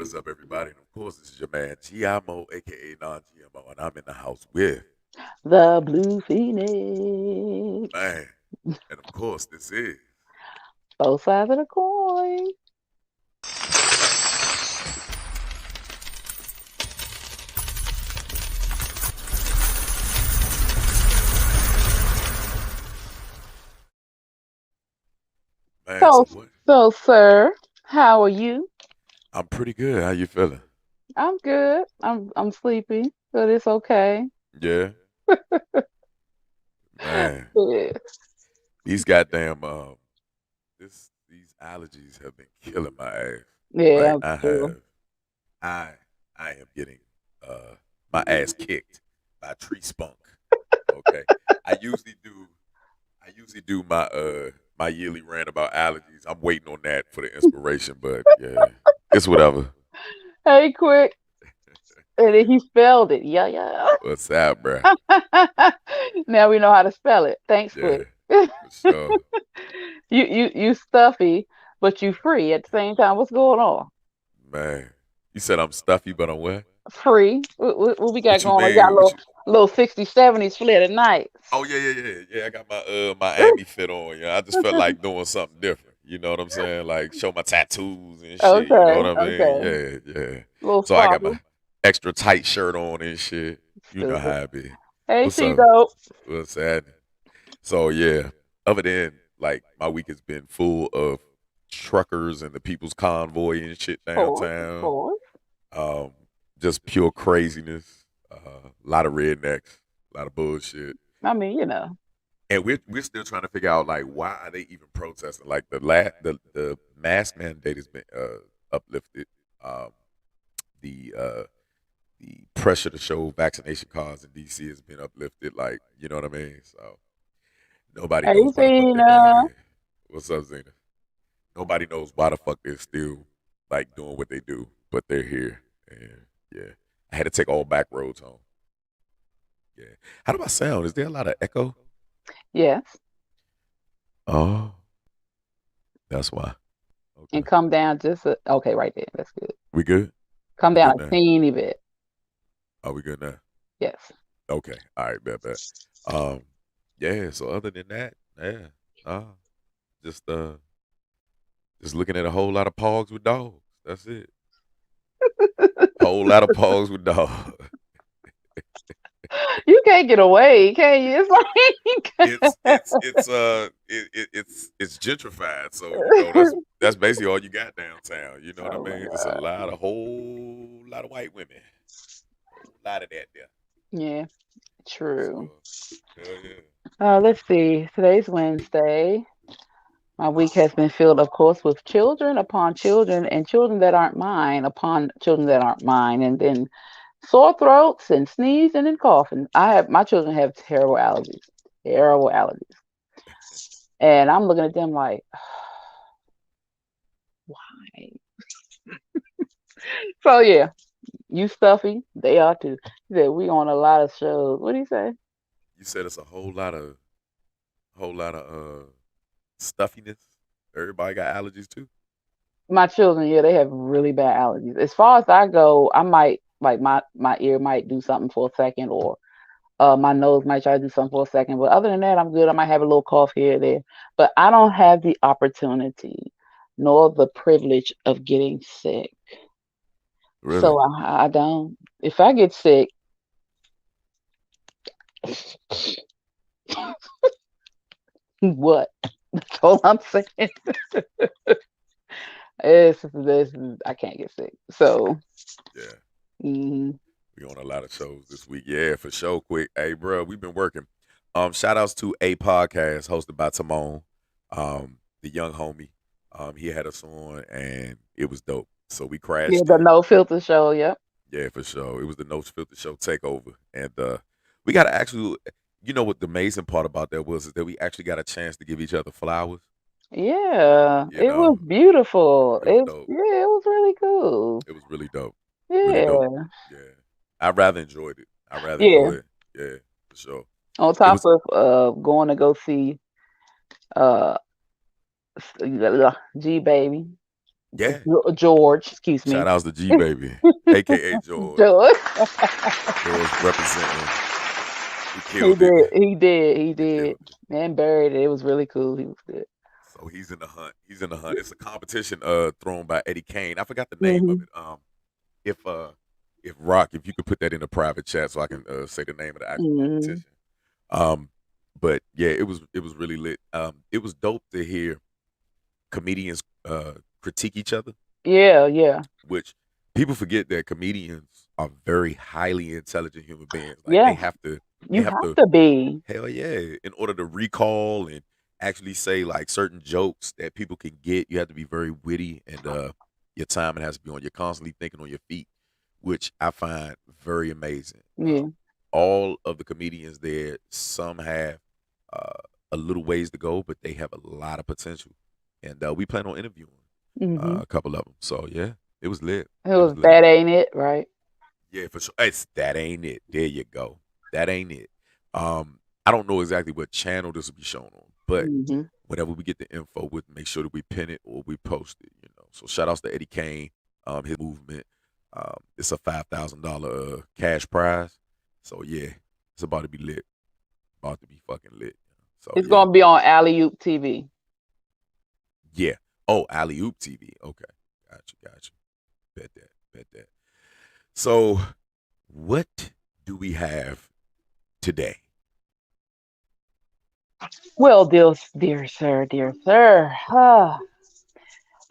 What is up, everybody? And of course, this is your man Giamo, aka Non-GMO, and I'm in the house with The Blue Phoenix. man. And of course, this is Both sides of the coin. man. So, So what? sir, how are you? I'm pretty good. How you feeling? I'm good. I'm sleepy, but it's okay. Yeah, man. Yeah, These goddamn these allergies have been killing my ass. yeah, Like I'm sure. I I am getting my ass kicked by tree spunk. Okay, I usually do I usually do my yearly rant about allergies. I'm waiting on that for the inspiration, but yeah, it's whatever. Hey, quick. And then he spelled it. Yeah, yeah. What's up, bruh? Now we know how to spell it. Thanks, Yeah, quick. for sure, You stuffy, but you free at the same time. What's going on? man. You said I'm stuffy, but I'm what? Free. What we got What you going? We got mean? a What you? little 60s, 70s flair tonight. Oh yeah. I got my Miami fit on. Yeah, I just felt like doing something different. You know what I'm saying? Like show my tattoos and shit. You know Okay, what I mean? okay. Yeah. Little So I got froggy. my extra tight shirt on and shit. You know Stupid. how it be. Hey, What's T up? Dope. What's happening? So yeah, other than like my week has been full of truckers and the People's Convoy and shit Of downtown. course. Um, just pure craziness. A lot of rednecks, a lot of bullshit, I mean, you know. and we're still trying to figure out like why are they even protesting? Like the mask mandate has been uplifted. Um, the the pressure to show vaccination cards in DC has been uplifted. Like you know what I mean? So nobody Hey, knows why the fuck they're down Tina. here. What's up, Zena? Nobody knows why the fuck they're still like doing what they do, but they're here. And yeah, I had to take all back roads home. Yeah. How do I sound? Is there a lot of echo? Yes. Oh, that's why. And Okay. come down okay, right there. That's good. We good? Come We down good a now? teeny bit. Are we good now? Yes. Okay. All right, bet. Um, yeah, so other than that, yeah. Uh, just just looking at a whole lot of pogs with dogs. That's it. Whole lot of pogs with dogs. You can't get away, can you? It's It's gentrified, so you know like that's basically all you got downtown. You know what I Oh my mean? Just a God. whole lot of white women, whole lot of that there Yeah, for true. sure. Hell yeah. Let's see. Today's Wednesday. My week has been filled, of course, with children upon children and children that aren't mine upon children that aren't mine, and then sore throats and sneezing and coughing. My children have terrible allergies, and I'm looking at them like, why? So yeah, you stuffy, they are too. He said we on a lot of shows. What do you say? You said it's a whole lot of stuffiness. Everybody got allergies too. My children, yeah, they have really bad allergies. As far as I go, I might like my ear might do something for a second, or my nose might try to do something for a second. But other than that, I'm good. I might have a little cough here or there. But I don't have the opportunity nor the privilege of getting sick. Really? So I don't. If I get sick, what? That's all I'm saying. I can't get sick. So, Yeah. mhm. We on a lot of shows this week. Yeah, for sure. Quick. Hey, bro, we've been working. Shout outs to a podcast hosted by Timon, the young homie. He had us on and it was dope. So we Yeah, crashed the in. no filter show. Yep. Yeah, for sure. It was the No Filter Show takeover. And we got to actually, you know what the amazing part about that was is that we actually got a chance to give each other flowers. Yeah, You it know, was beautiful. it was dope. It was really cool. It was really dope. Really dope. Yeah, Yeah. I rather enjoyed it. I rather yeah. enjoyed it. Yeah, for sure. On It top was of going to go see uh G Baby. Yeah. George, excuse Shout me. outs to G Baby, aka George. George. George representing. He He killed it. did. He did. He He did. killed it. And buried it. It was really cool. He was good. So he's in the hunt. He's in the hunt. It's a competition thrown by Eddie Kane. I forgot the name of Hmm. it. If Rock, if you could put that in a private chat so I can say the name of the actual Hmm. competition. Um, but yeah, it was really lit. It was dope to hear comedians critique each other, Yeah, yeah, which people forget that comedians are very highly intelligent human beings. Like yeah. they You have have to to be. hell yeah, in order to recall and actually say like certain jokes that people can get, you have to be very witty and your timing has to be on. You're constantly thinking on your feet, which I find very amazing. Yeah. All of the comedians there, some have uh, a little ways to go, but they have a lot of potential, and we plan on interviewing Hmm. a couple of them. So yeah, it was lit. It It was was lit. that ain't it, right? Yeah, for sure. It's that ain't it. There you go. That ain't it. I don't know exactly what channel this will be shown on, but Hmm. whenever we get the info, we'll make sure that we pin it or we post it. So shout outs to Eddie Kane, his movement. It's a $5,000 cash prize. So yeah, it's about to be lit. About to be fucking lit. So It's yeah, gonna be on Alley Oop TV. yeah. Oh, Alley Oop TV. Okay, got you. Bet that. So, what do we have today? Well, dear sir,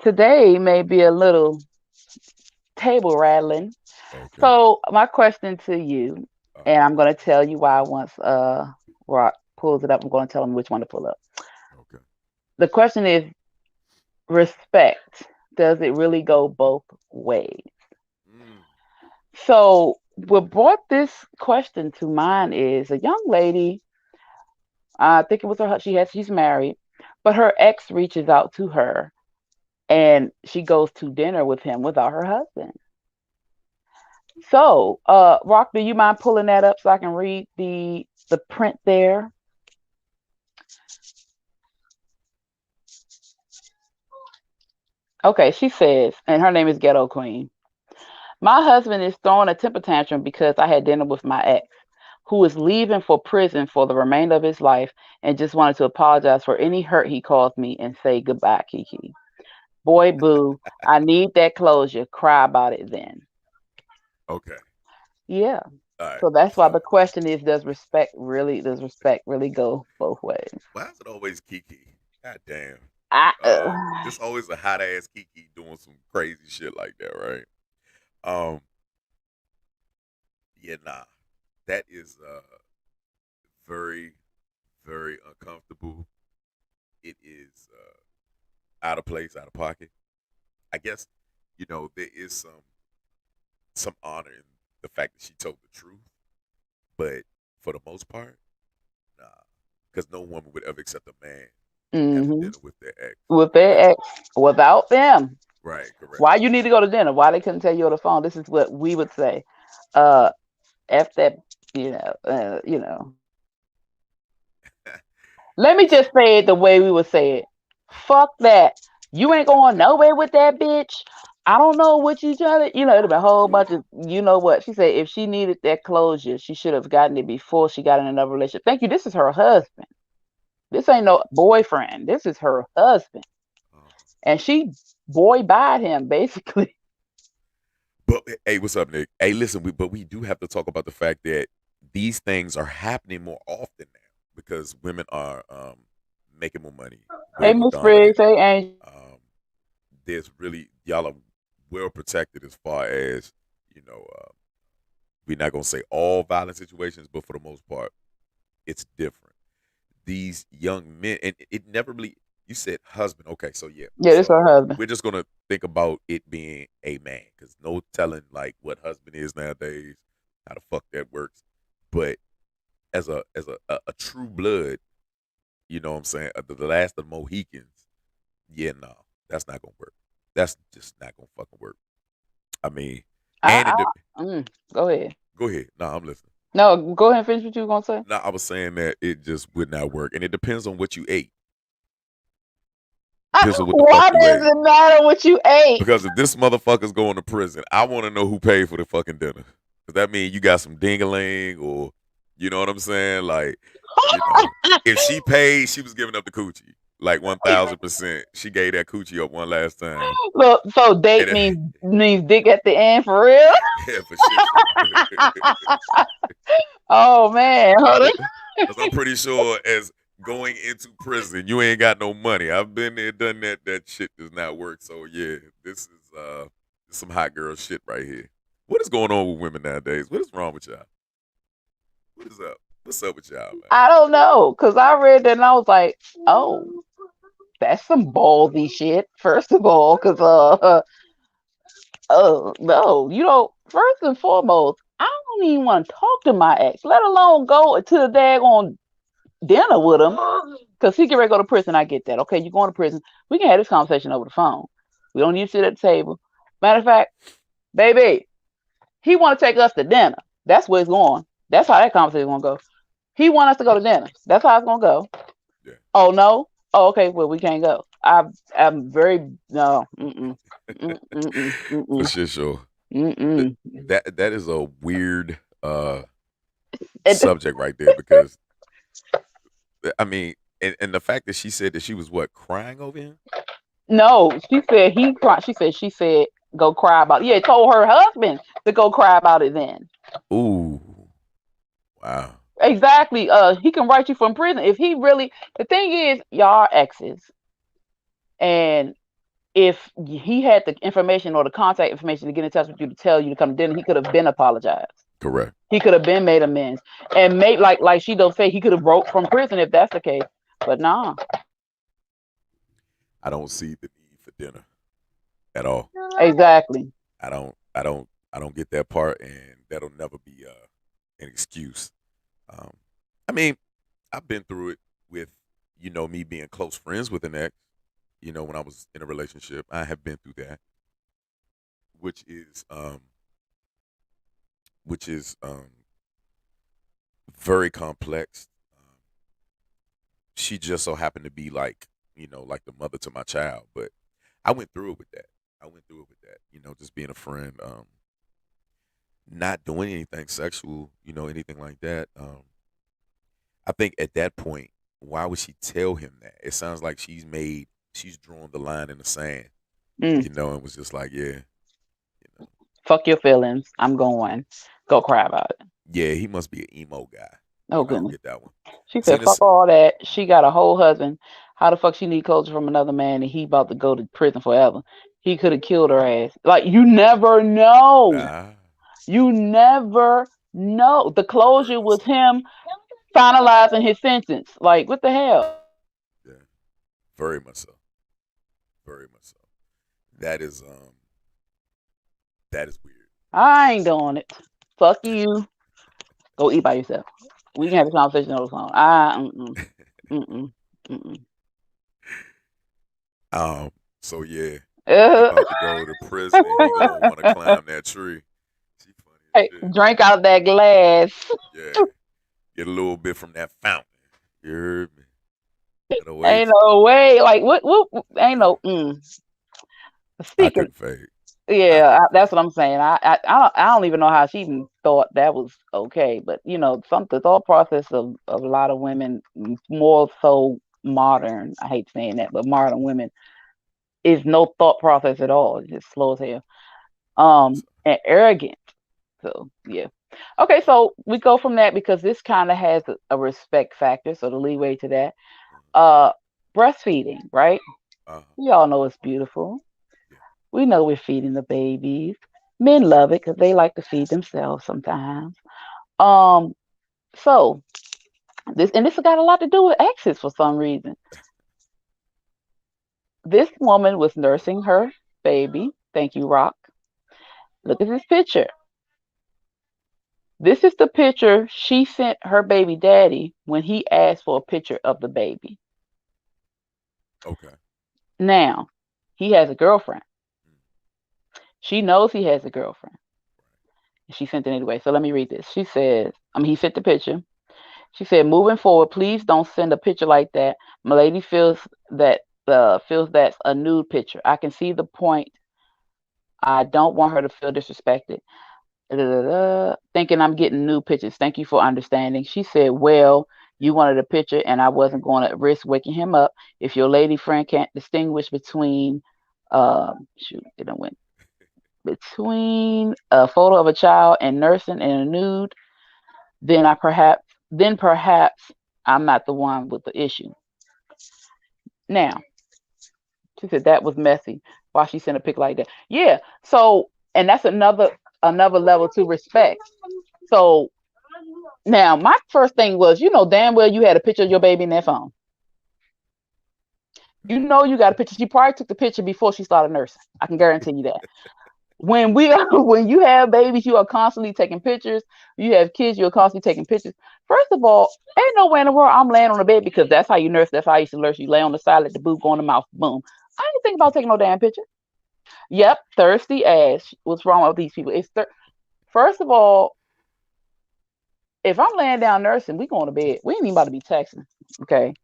today may be a little table rattling. Okay. So my question to you, Uh, and I'm gonna tell you why once Rock pulls it up, I'm gonna tell him which one to pull up. okay. The question is respect. Does it really go both ways? Mm, So what brought this question to mind is a young lady. I think it was her. She's married, but her ex reaches out to her, and she goes to dinner with him without her husband. So, Rock, do you mind pulling that up so I can read the print there? Okay, she says, and her name is Ghetto Queen. My husband is throwing a temper tantrum because I had dinner with my ex, who is leaving for prison for the remainder of his life, and just wanted to apologize for any hurt he caused me and say goodbye, Kiki. Boy, boo, I need that closure. Cry about it then. okay. Yeah. All right. So that's why So, the question is, does respect really go both ways? why is it always Kiki? God damn. I It's always a hot ass Kiki doing some crazy shit like that, right? Um, yeah, nah. That is very, very uncomfortable. It is out of place, out of pocket. I guess, there is some honor in the fact that she told the truth, but for the most part, nah. Because no woman would ever accept a man having hmm dinner with their ex. with their That's ex, without them. right, correct. Why you need to go to dinner? Why they couldn't tell you on the phone? This is what we would say. Uh, F that, you know. Let me just say it the way we would say it. Fuck that. You ain't going nowhere with that bitch. I don't know what you trying to, it'll be a whole bunch of, you know what? She said if she needed that closure, she should have gotten it before she got in another relationship. Thank you. This is her husband. This ain't no boyfriend. This is her husband. Uh, And she boy buyed him, basically. but hey, what's up, Nick? Hey, listen, but we do have to talk about the fact that these things are happening more often now because women are making more money, way Hey, more Miss dominant. Briggs. Hey, Angel. Um, there's really y'all are well protected as far as you know. We're not gonna say all violent situations, but for the most part, it's different. These young men, and it never really. You said husband, okay? So yeah, Yeah, this so her husband. we're just gonna think about it being a man, because no telling like what husband is nowadays, how the fuck that works. But as a true blood, you know what I'm saying? The last of the Mohicans, yeah, no, that's not gonna work. That's just not gonna fucking work. I mean, and I, it. Go ahead. Go ahead. No, I'm listening. No, go ahead and finish what you were gonna say. No, I was saying that it just would not work, and it depends on what you ate. Pistol, what the fuck Why you does ate? it matter what you ate? Because if this motherfucker's going to prison, I want to know who paid for the fucking dinner. Because that means you got some ding-a-ling, or you know what I'm saying? Like, if she paid, she was giving up the coochie. Like 1,000%. She gave that coochie up one last time. So And date means dick at the end for real? yeah, for shit. Oh man, hold on. Because I'm pretty sure as going into prison, you ain't got no money. I've been there, done that. That shit does not work. So yeah, this is some hot girl shit right here. What is going on with women nowadays? What is wrong with y'all? What is up? What's up with y'all, man? I don't know, cause I read that and I was like, oh, that's some ballsy shit. First of all, cause oh no, first and foremost, I don't even want to talk to my ex, let alone go to the daggone dinner with him, because he can ready to go to prison. I get that. Okay, you're going to prison. We can have this conversation over the phone. We don't need to sit at the table. Matter of fact, baby, he want to take us to dinner. That's where it's going. That's how that conversation is going to go. He want us to go to dinner. That's how it's going to go. Yeah. Oh no. Oh, okay. Well, we can't go. I'm very no. For sure. Mm-mm. That is a weird subject right there, because I mean, and the fact that she said that she was what, crying over him? No, she said he cried. She said go cry about it. Yeah, told her husband to go cry about it then. Ooh, wow. Exactly. He can write you from prison if he really. The thing is, y'all are exes, and if he had the information or the contact information to get in touch with you to tell you to come to dinner, he could have been apologized. Correct. He could have been made amends and made like she does say he could have broke from prison if that's the case. But nah. I don't see the need for dinner at all. Exactly. I don't get that part, and that'll never be an excuse. I mean, I've been through it with me being close friends with an ex. When I was in a relationship, I have been through that, which is very complex. She just so happened to be like like the mother to my child, but I went through it with that. Just being a friend, not doing anything sexual, anything like that. I think at that point, why would she tell him that? It sounds like she's drawn the line in the sand, and was just like, yeah, Fuck your feelings. I'm going. Go cry about it. yeah, he must be an emo guy. Oh I don't goodness. get that one. She See, said, fuck all that. She got a whole husband. How the fuck she need closure from another man and he about to go to prison forever? He could have killed her ass. Like, you never know. ah, You never know. The very closure much was so. him finalizing his sentence. Like, what the hell? Yeah, very much so. Very much so. That is that is weird. I ain't doing it. Fuck you. Go eat by yourself. We can have a conversation over the phone. Mm-mm, mm-mm. So yeah, he about to go to prison, and he gonna want to climb that tree. She funny as Hey, shit. drink out that glass. Yeah, get a little bit from that fountain. You heard me? Gotta wait. Ain't no way. Like, what ain't no. I Speaking. couldn't fade. I Yeah, couldn't that's fade. what I'm saying. I don't even know how she even thought that was okay. But the thought process of a lot of women, more so modern. I hate saying that, but modern women is no thought process at all. It's just slow as hell. Very much so. And arrogant. So yeah. Okay, so we go from that because this kind of has a respect factor, so the leeway to that. Uh, breastfeeding, right? Uh, We all know it's beautiful. yeah. We know we're feeding the babies. Men love it because they like to feed themselves sometimes. Um, so this has got a lot to do with exes for some reason. This woman was nursing her baby. Thank you, Rock. Look at this picture. This is the picture she sent her baby daddy when he asked for a picture of the baby. Okay. Now, he has a girlfriend. Mm, She knows he has a girlfriend. She sent it anyway. So let me read this. She says, he sent the picture. She said, moving forward, please don't send a picture like that. My lady feels that feels that's a nude picture. I can see the point. I don't want her to feel disrespected. Da, da, da, thinking I'm getting nude pictures. Thank you for understanding. She said, well, you wanted a picture and I wasn't going to risk waking him up. If your lady friend can't distinguish between, shoot, it done went between a photo of a child and nursing and a nude, then perhaps I'm not the one with the issue. Now, she said that was messy. Why she sent a pic like that? Yeah. So, and that's another level to respect. So now, my first thing was, you know, damn well you had a picture of your baby in that phone. You know, you got a picture. She probably took the picture before she started nursing. I can guarantee you that. When when you have babies, you are constantly taking pictures. You have kids, you're constantly taking pictures. First of all, ain't no way in the world I'm laying on the bed because that's how you nurse. That's how I used to nurse. You lay on the side, let the boob go in the mouth. Boom. I didn't think about taking no damn picture. Yep, thirsty ass. What's wrong with these people? First of all, if I'm laying down nursing, we going to bed. We ain't even about to be texting. Okay.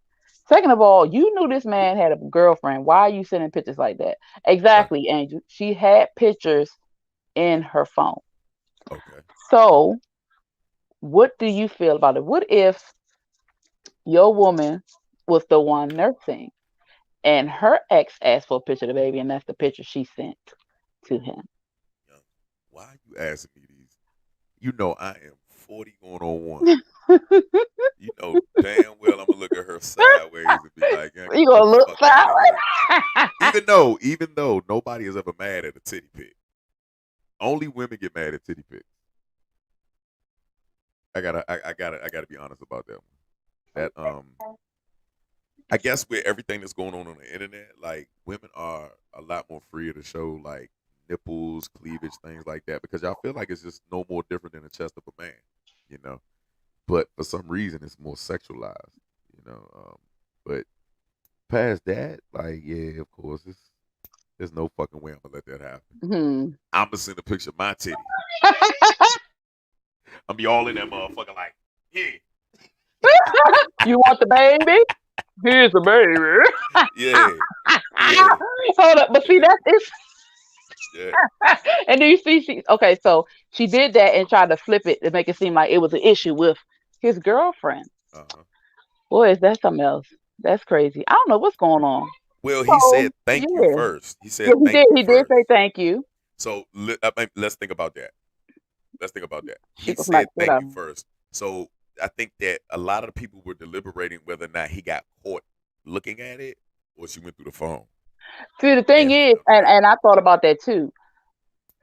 Second of all, you knew this man had a girlfriend. Why are you sending pictures like that? Right. Exactly, Angel. She had pictures in her phone. Okay. So, what do you feel about it? What if your woman was the one nursing and her ex asked for a picture of the baby and that's the picture she sent to him? Young, why are you asking me these? You know I am 40 going on one. You know damn well I'm gonna look at her sideways and be like, "Yeah, You get the gonna look fuck out of here." sideways? Even though nobody is ever mad at a titty pic, only women get mad at titty pics. I gotta be honest about that one. That I guess with everything that's going on the internet, like women are a lot more freer to show like nipples, cleavage, things like that, because y'all feel like it's just no more different than the chest of a man, you know. But for some reason, it's more sexualized, you know. But past that, like, yeah, of course, there's no fucking way I'm gonna let that happen. Hmm. I'm gonna send a picture of my titty. I'm be all in that motherfucker, like, yeah, You want the baby? Here's the baby. yeah, yeah, Hold up, but see yeah, that is yeah. and do you see she okay, so she did that and tried to flip it to make it seem like it was an issue with his girlfriend. Uh huh. Boy, is that something else. That's crazy. I don't know what's going on. Well, he So said thank you yeah. first. He Yeah, said thank you he did first. say thank you. So let's think about that. Let's think about that. She He was like, said shit thank up. you first. So I think that a lot of the people were deliberating whether or not he got caught looking at it or she went through the phone See, the thing and is, found out. and I thought about that too.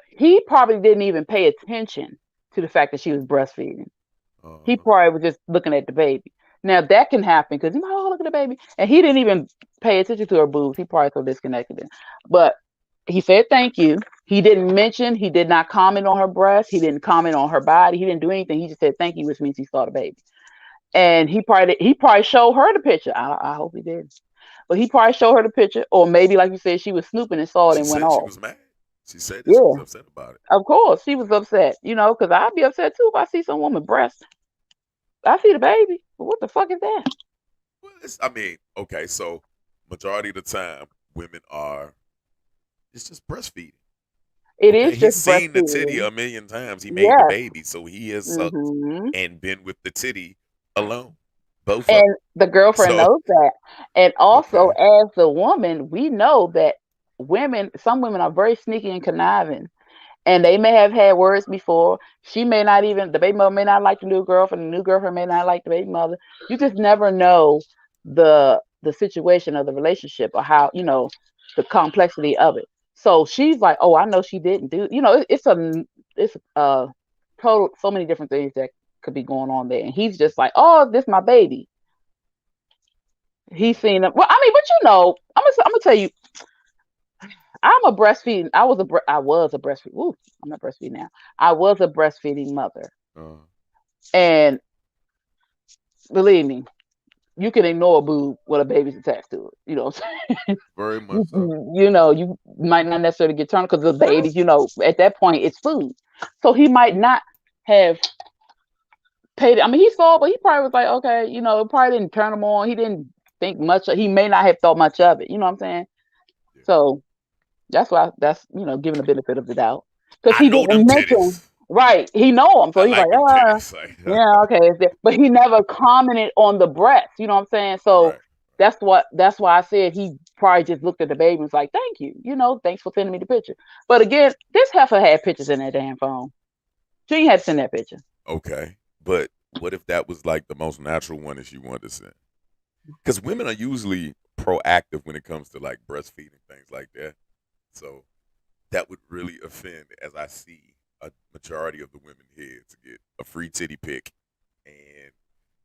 He probably didn't even pay attention to the fact that she was breastfeeding. He Uh-huh. probably was just looking at the baby. Now that can happen because you know, oh, look at the baby, and he didn't even pay attention to her boobs. He probably so disconnected. But he said thank you. He didn't mention. He did not comment on her breast. He didn't comment on her body. He didn't do anything. He just said thank you, which means he saw the baby. And he probably showed her the picture. I hope he did. But he probably showed her the picture, or maybe like you said, she was snooping and saw it She and went said she off. was mad. She said that she was Yeah, upset about it. of course she was upset. You know, because I'd be upset too if I see some woman breast. I see the baby. But what the fuck is that? Well, I mean, okay, so majority of the time, women are it's just breastfeeding. It Okay, is he's just seen the titty breastfeeding. a million times. He made the Yes. baby, so he has sucked Hmm. and been with the titty alone, both of And them. the girlfriend So knows that. And also, okay, as the woman, we know that some women are very sneaky and conniving. And they may have had words before. She may not even, the baby mother may not like the new girlfriend, the new girlfriend may not like the baby mother. You just never know the situation of the relationship or how, the complexity of it. So she's like, oh, I know she didn't do, it's total, so many different things that could be going on there. And he's just like, oh, this my baby. He's seen it. Well, I mean, but I'm gonna tell you, I'm a breastfeeding. I was a breastfeeding. Ooh, I'm not breastfeeding now. I was a breastfeeding mother, uh, and believe me, you can ignore a boob when a baby's attached to it. You know, what I'm saying? very much so. You might not necessarily get turned because the baby, at that point it's food. So he might not have paid. I mean, he saw, but he probably was like, okay, it probably didn't turn him on. He didn't think much. He may not have thought much of it. You know what I'm saying? Yeah. So that's why that's giving the benefit of the doubt because I he know them didn't mention. titties. Right, he know him, so I he's like, like them titties. Like, yeah, okay, but he never commented on the breast. You know what I'm saying? So right. that's why I said he probably just looked at the baby and was like, thank you, thanks for sending me the picture. But again, this heifer had pictures in that damn phone. She had to send that picture. Okay. But what if that was like the most natural one that she wanted to send? Because women are usually proactive when it comes to like breastfeeding things like that. So that would really offend, as I see a majority of the women here, to get a free titty pic and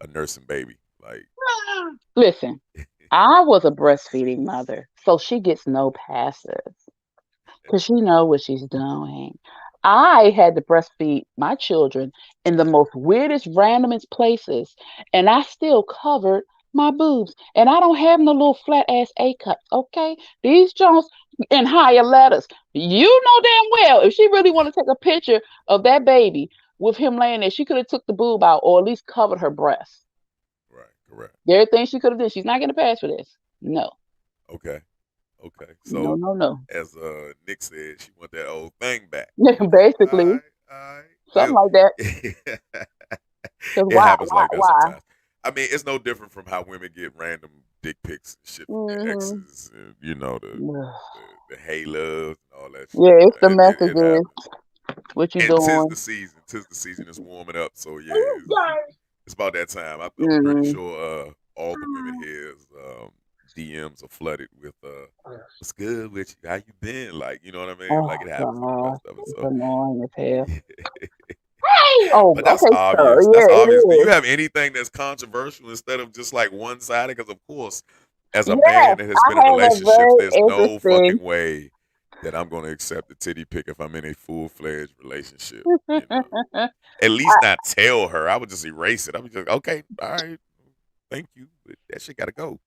a nursing baby. Like, Listen, I was a breastfeeding mother, so she gets no passes because she know what she's doing. I had to breastfeed my children in the most weirdest, randomest places, and I still covered my boobs. And I don't have no little flat ass A cups, okay? These Jones in higher letters. You know damn well if she really want to take a picture of that baby with him laying there, she could have took the boob out or at least covered her breast. right, correct. Everything she could have done. She's not getting a pass for this. No, Okay, okay. no, So, no, no. as Nick said, she want that old thing back. Okay, Basically, all right. something Well, like that. it Because why, happens like that why? sometimes. I mean, it's no different from how women get random dick pics and shit from their Hmm. exes, and the hey love and all that shit. Yeah, it's the It messages. happens. What you And tis doing? the season. Tis the season. It's warming up. So yeah, it's about that time. I'm pretty Hmm. sure all the women here's DMs are flooded with what's good with you? How you been? Like, you know what I mean? Like, Oh it happens with the God, rest of us. it's So annoying as hell. yeah. Hey, oh, But that's okay, obvious. so That's yeah, obvious. Do it you is. have anything that's controversial instead of just like one sided? Because of course, as a man Yes, that has I been in have a relationships, very there's no interesting. fucking way that I'm gonna accept a titty pic if I'm in a full fledged relationship. You know, at least not tell her. I would just erase it. I would just okay, all right, thank you. But that shit gotta go.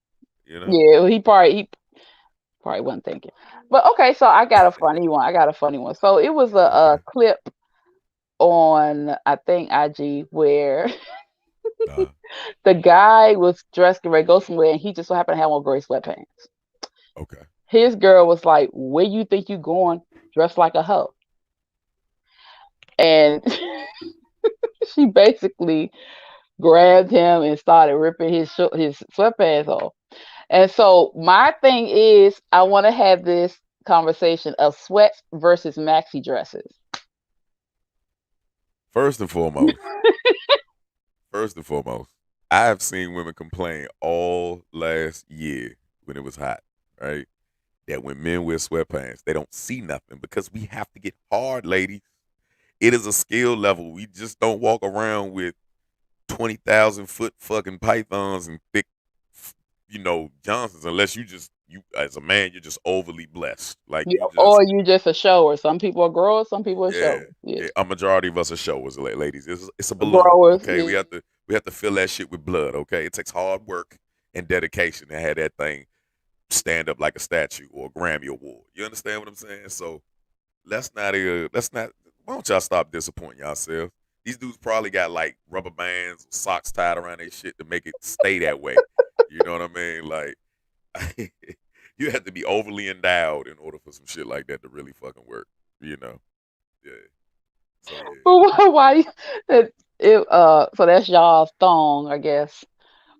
You know. Yeah, he probably wasn't thinking. But okay, so I got a funny one. I got a funny one. So it was a Okay. clip on I think IG where Uh, the guy was dressed to go somewhere and he just so happened to have on gray sweatpants. okay. His girl was like, "Where you think you going? Dressed like a hoe?" And she basically grabbed him and started ripping his sweatpants off. And so my thing is, I want to have this conversation of sweats versus maxi dresses. First and foremost, first and foremost, I have seen women complain all last year when it was hot, right? That when men wear sweatpants, they don't see nothing because we have to get hard, ladies. It is a skill level. We just don't walk around with 20,000 foot fucking pythons and thick, Johnsons unless you as a man, you're just overly blessed. Like You, you just, or you just a shower. Some people are growers, some people are yeah, showers. Yeah, yeah. A majority of us are showers, ladies. It's a balloon, growers. okay? Yeah. We have to fill that shit with blood, okay? It takes hard work and dedication to have that thing stand up like a statue or a Grammy award. You understand what I'm saying? So let's not. Why don't y'all stop disappointing yourselves? These dudes probably got like rubber bands, socks tied around their shit to make it stay that way. You know what I mean? Like, you have to be overly endowed in order for some shit like that to really fucking work. You know? Yeah. So yeah, But why? So that's y'all's thong, I guess,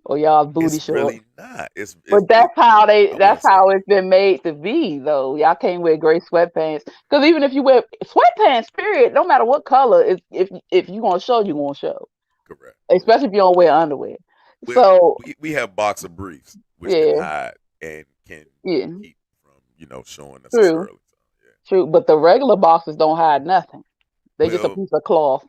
or y'all's booty it's shorts. really not. But that's how I that's wouldn't say how that. it's been made to be, though. Y'all can't wear gray sweatpants because even if you wear sweatpants, period, no matter what color, if you gonna show, you gonna show. Correct. Correct. Especially if you don't wear underwear. we So we have boxer briefs which can yeah, hide and can yeah, keep from showing true, necessarily. So, yeah. true. But the regular boxes don't hide nothing. They just a Well, piece of cloth.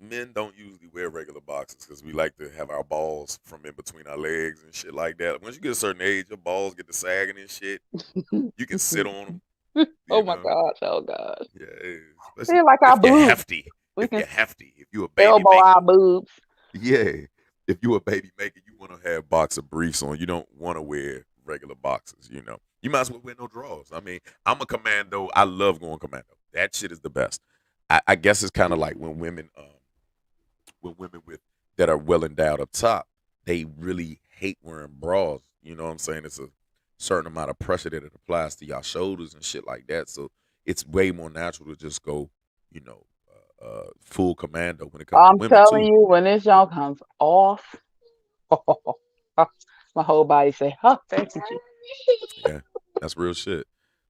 men don't usually wear regular boxes because we like to have our balls from in between our legs and shit like that. Once you get a certain age, your balls get to sagging and shit. You can sit on them, Oh you my know. gosh! Oh gosh! Yeah, especially They're like our if you're boobs. hefty. We If can you're hefty, if you're a baby elbow maker, our boobs. yeah. If you're a baby maker, you want to have boxer briefs on. You don't want to wear regular boxes. You know, you might as well wear no drawers. I mean, I'm a commando. I love going commando. That shit is the best. I guess it's kind of like when women with that are well endowed up top, they really hate wearing bras. You know what I'm saying? It's a certain amount of pressure that it applies to y'all shoulders and shit like that. So it's way more natural to just go, you know, full commando when it comes to I'm women telling too. you, when this y'all comes off, my whole body say, "Oh, thank you, Jesus." Yeah, that's real shit.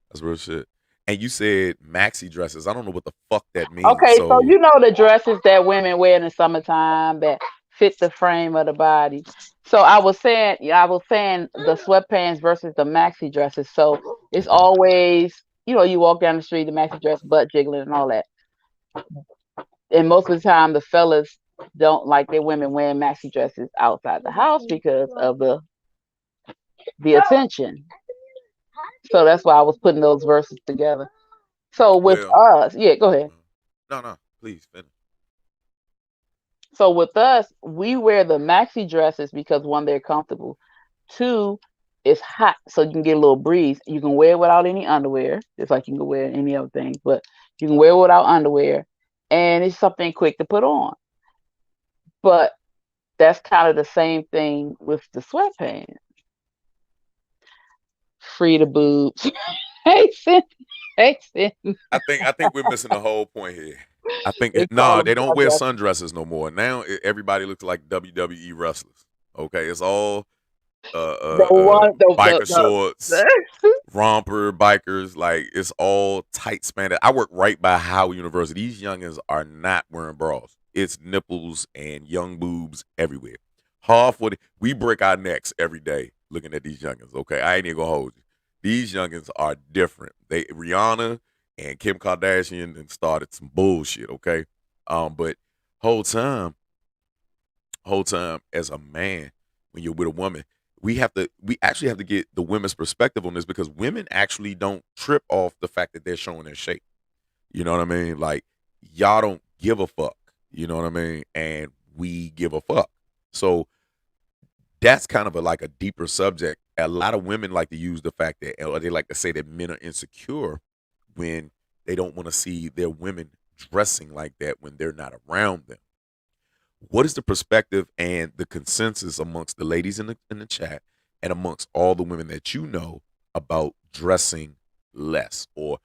That's real shit. And you said maxi dresses. I don't know what the fuck that means. Okay, so So you know the dresses that women wear in the summertime that fit the frame of the body. So I was saying the sweatpants versus the maxi dresses. So it's okay, always, you walk down the street, the maxi dress, butt jiggling and all that. And most of the time, the fellas don't like their women wearing maxi dresses outside the house because of the attention. So that's why I was putting those verses together. So with well, us, yeah, go ahead. no, no, please finish. So with us, we wear the maxi dresses because one, they're comfortable. Two, it's hot, so you can get a little breeze. You can wear it without any underwear, just like you can wear any other things, but you can wear it without underwear, and it's something quick to put on. But that's kind of the same thing with the sweatpants. Free the boobs. Hey, Sin. Hey, Sin. I think we're missing the whole point here. I think They call no, them they don't wear sundresses. sundresses no more. Now everybody looks like WWE wrestlers. Okay, it's all The one, biker shorts, the romper bikers. Like it's all tight span. I work right by Howard University. These youngins are not wearing bras. It's nipples and young boobs everywhere. Half what we break our necks every day looking at these youngins. Okay, I ain't even gonna hold you. These youngins are different. They Rihanna and Kim Kardashian and started some bullshit. Okay, but whole time, whole time as a man, when you're with a woman, we actually have to get the women's perspective on this because women actually don't trip off the fact that they're showing their shape. You know what I mean? Like y'all don't give a fuck. You know what I mean? And we give a fuck. So that's kind of like a deeper subject. A lot of women like to use the fact that, or they like to say that men are insecure when they don't want to see their women dressing like that when they're not around them. What is the perspective and the consensus amongst the ladies in the chat and amongst all the women that you know about dressing less or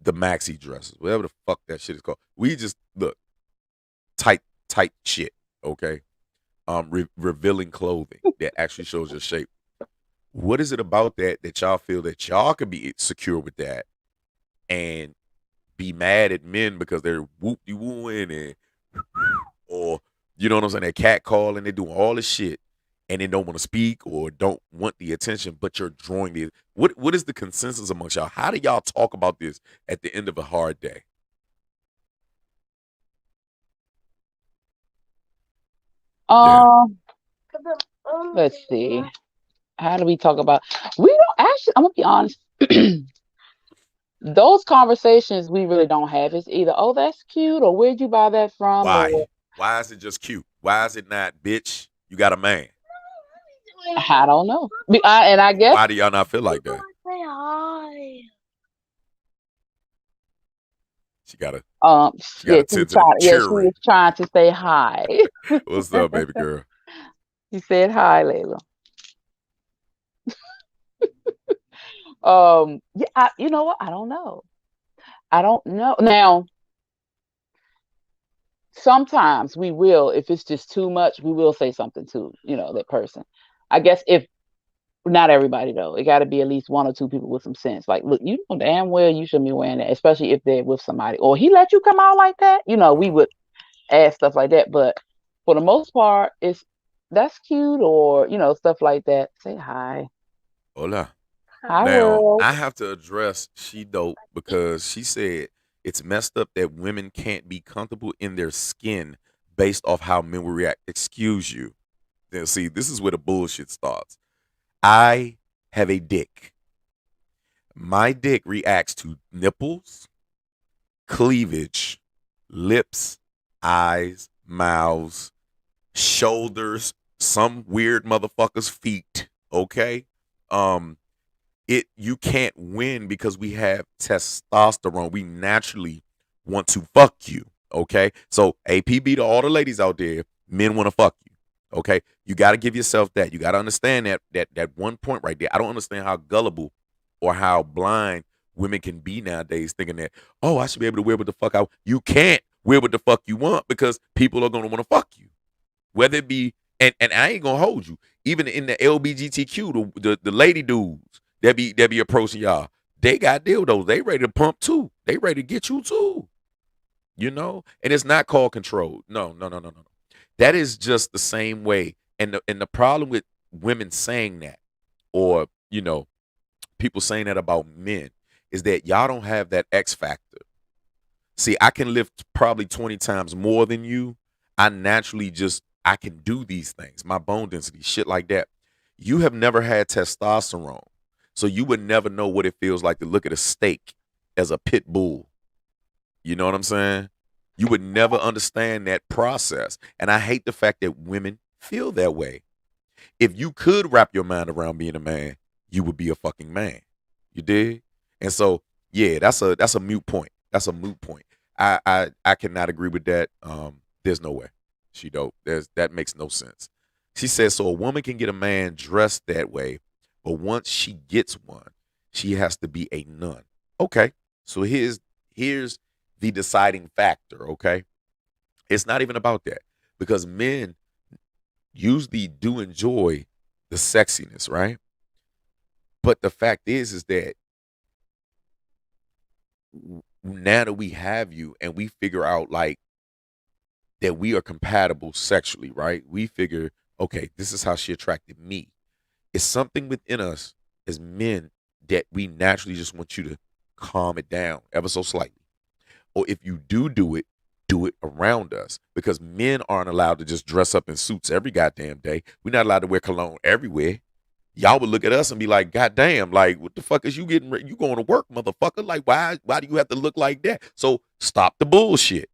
the maxi dresses, whatever the fuck that shit is called? We just look tight shit, okay? Revealing clothing that actually shows your shape. What is it about that y'all feel that y'all could be secure with that and be mad at men because they're whoop de wooing and or you know what I'm saying? They're cat calling, they're doing all this shit, and they don't want to speak or don't want the attention, but you're drawing the what is the consensus amongst y'all? How do y'all talk about this at the end of a hard day? Yeah. um, let's see. How do we talk about? We don't actually. I'm gonna be honest. Those conversations we really don't have. It's either, oh, that's cute, or where'd you buy that from, Why? or Why is it just cute? Why is it not, bitch? You got a man. I don't know. And I guess Why do y'all not feel like that? She got a she got yeah, a tentative she was cheering. trying to say hi. What's up, baby girl? She said hi, Layla. Yeah, you know what? I don't know. I don't know. Now, sometimes we will, if it's just too much, we will say something to, that person. I guess if not everybody though, it got to be at least one or two people with some sense. Like, look, you know damn well you shouldn't be wearing that, especially if they're with somebody. Or he let you come out like that. We Uh-huh. would ask stuff like that. But for the most part, it's that's cute or stuff like that. Say hi, Hola. hi Now, world. I have to address She Dope because she said it's messed up that women can't be comfortable in their skin based off how men will react. Excuse you. Now, see, this is where the bullshit starts. I have a dick. My dick reacts to nipples, cleavage, lips, eyes, mouths, shoulders, some weird motherfucker's feet. Okay? Um, you can't win because we have testosterone. We naturally want to fuck you. Okay, so APB to all the ladies out there, men want to fuck you. Okay, you got to give yourself that. You got to understand that one point right there. I don't understand how gullible or how blind women can be nowadays, thinking that, oh, I should be able to wear what the fuck I. You can't wear what the fuck you want because people are gonna want to fuck you. Whether it be, and I ain't gonna hold you. Even in the LBGTQ, the lady dudes that be approaching y'all, they got dildos. They ready to pump too. They ready to get you too. And it's not called control. No, no, no, no, no. That is just the same way. And the problem with women saying that, or people saying that about men, is that y'all don't have that X factor. See, I can lift probably 20 times more than you. I can do these things. My bone density, shit like that. You have never had testosterone. So you would never know what it feels like to look at a steak as a pit bull. You know what I'm saying? You would never understand that process. And I hate the fact that women feel that way. If you could wrap your mind around being a man, you would be a fucking man. You dig? And so, yeah, that's a moot point. That's a moot point. I cannot agree with that. There's no way. She don't. That makes no sense. She says so a woman can get a man dressed that way, but once she gets one, she has to be a nun. Okay. So here's the deciding factor, okay? It's not even about that because men usually do enjoy the sexiness, right? But the fact is that now that we have you and we figure out like that we are compatible sexually, right? We figure, okay, this is how she attracted me. It's something within us as men that we naturally just want you to calm it down ever so slightly. Or if you do it around us because men aren't allowed to just dress up in suits every goddamn day. We're not allowed to wear cologne everywhere. Y'all would look at us and be like, God damn, like, what the fuck is you getting ready? You going to work, motherfucker? Like, why do you have to look like that? So stop the bullshit.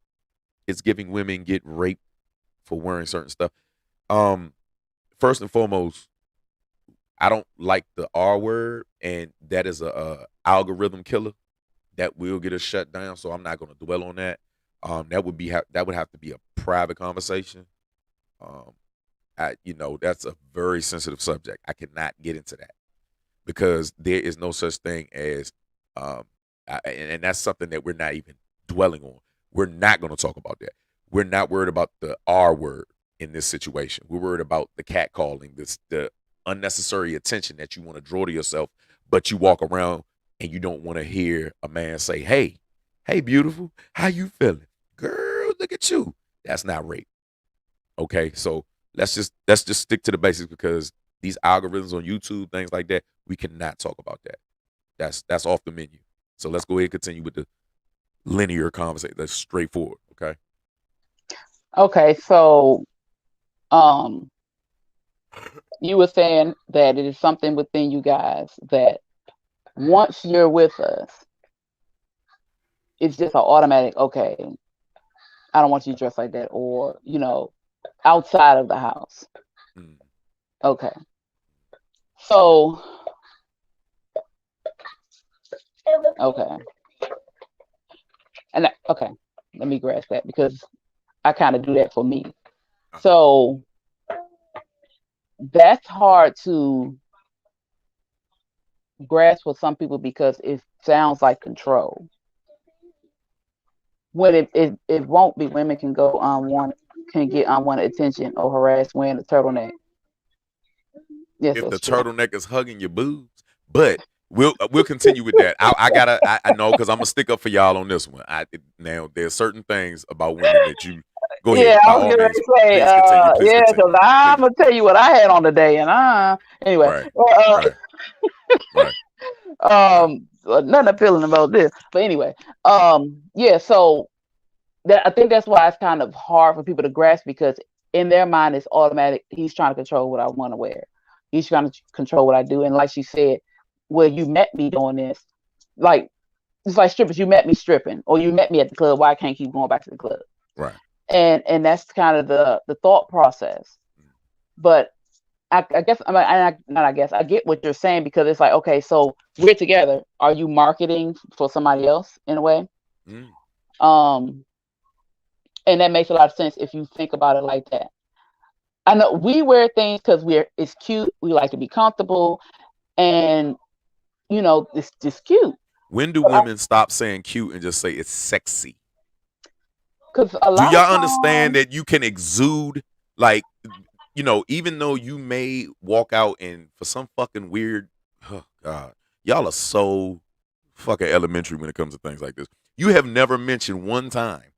It's giving women get raped for wearing certain stuff. Um, First and foremost, I don't like the R word, and that is a algorithm killer that will get us shut down. So I'm not going to dwell on that. That would have to be a private conversation. Um, that's a very sensitive subject. I cannot get into that because there is no such thing as, and that's something that we're not even dwelling on. We're not going to talk about that. We're not worried about the R word in this situation. We're worried about the cat calling, the unnecessary attention that you want to draw to yourself, but you walk around and you don't want to hear a man say, "Hey, hey, beautiful, how you feeling, girl? Look at you." That's not rape. Okay, so let's just stick to the basics because these algorithms on YouTube, things like that, we cannot talk about that. That's off the menu. So let's go ahead and continue with the linear conversation. That's straightforward. Okay. Okay, so um, you were saying that it is something within you guys that once you're with us, it's just an automatic, okay, I don't want you to dress like that, or, outside of the house. Mm. Okay. So, okay. Okay, let me grasp that because I kind of do that for me. So, that's hard to grasp for some people because it sounds like control. When it won't be, women can go can get unwanted attention or harassed wearing a turtleneck. Yes, If the that's true. turtleneck is hugging your boobs, but we'll continue with that. I know because I'm gonna stick up for y'all on this one. Now there's certain things about women that you go ahead Yeah, by I was all gonna means. say, Please continue. Please yeah, because continue. I'm Please. gonna tell you what I had on today, and anyway, Right. Right. Right. Right. nothing appealing about this, but anyway, yeah. So I think that's why it's kind of hard for people to grasp because in their mind it's automatic. He's trying to control what I want to wear. He's trying to control what I do, and like she said, well, you met me doing this, like it's like strippers. You met me stripping, or you met me at the club. Why I can't keep going back to the club? Right. And that's kind of the thought process. But I guess not. I guess I get what you're saying because it's like, okay, so we're together. Are you marketing for somebody else in a way? Um, and that makes a lot of sense if you think about it like that. I know we wear things because it's cute. We like to be comfortable, and it's just cute. When do women stop saying cute and just say it's sexy? Because a Do lot of y'all understand times, that you can exude, like, even though you may walk out and for some fucking weird, oh God, y'all are so fucking elementary when it comes to things like this. You have never mentioned one time,